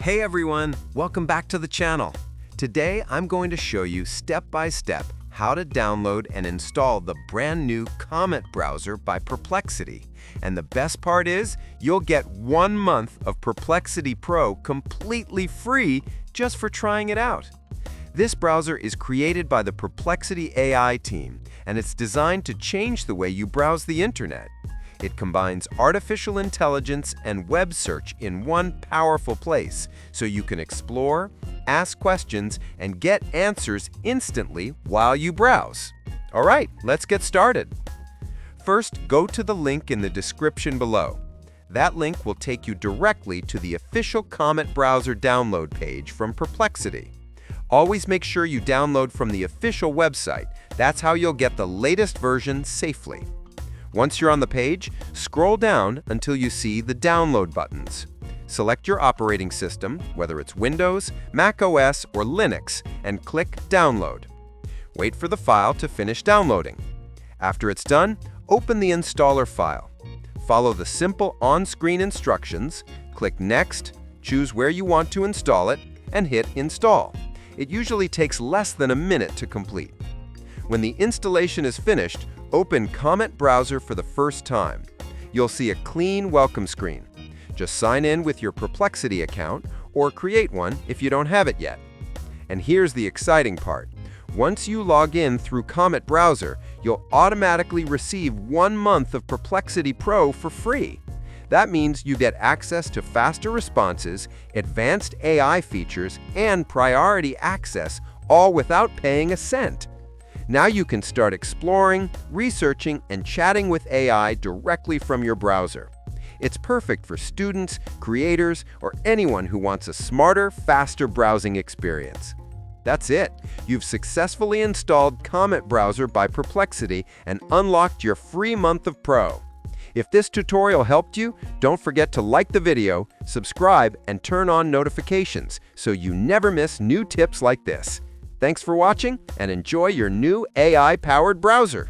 Hey everyone, welcome back to the channel. Today I'm going to show you step by step how to download and install the brand new Comet Browser by Perplexity. And the best part is you'll get 1 month of Perplexity Pro completely free just for trying it out. This browser is created by the Perplexity AI team, and it's designed to change the way you browse the internet. It combines artificial intelligence and web search in one powerful place, so you can explore, ask questions, and get answers instantly while you browse. All right, let's get started. First, go to the link in the description below. That link will take you directly to the official Comet Browser download page from Perplexity. Always make sure you download from the official website. That's how you'll get the latest version safely. Once you're on the page, scroll down until you see the download buttons. Select your operating system, whether it's Windows, Mac OS, or Linux, and click Download. Wait for the file to finish downloading. After it's done, open the installer file. Follow the simple on-screen instructions, click Next, choose where you want to install it, and hit Install. It usually takes less than a minute to complete. When the installation is finished, open Comet Browser for the first time. You'll see a clean welcome screen. Just sign in with your Perplexity account or create one if you don't have it yet. And here's the exciting part. Once you log in through Comet Browser, you'll automatically receive 1 month of Perplexity Pro for free. That means you get access to faster responses, advanced AI features, and priority access, all without paying a cent. Now you can start exploring, researching, and chatting with AI directly from your browser. It's perfect for students, creators, or anyone who wants a smarter, faster browsing experience. That's it. You've successfully installed Comet Browser by Perplexity and unlocked your free month of Pro. If this tutorial helped you, don't forget to like the video, subscribe, and turn on notifications so you never miss new tips like this. Thanks for watching, and enjoy your new AI-powered browser.